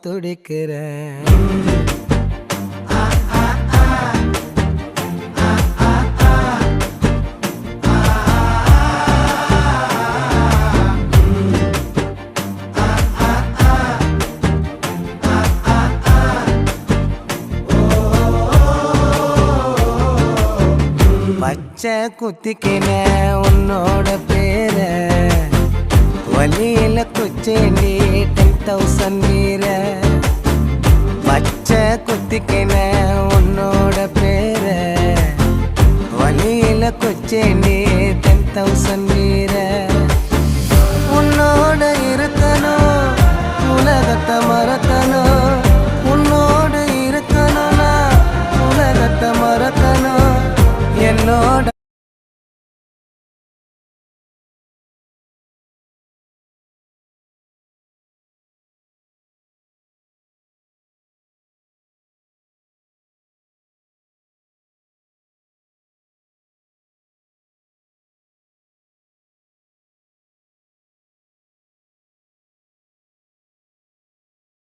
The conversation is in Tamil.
துடிக்கிறேன். பச்சை குத்திக்கின உன்னோட பேர வலியில குச்சேண்டி 10,000 வீர. பச்சை குத்திக்கின உன்னோட பேர வலியில குச்சேண்டி 10,000 வீர. உன்னோட இருக்கணும் உலகத்தை மறக்க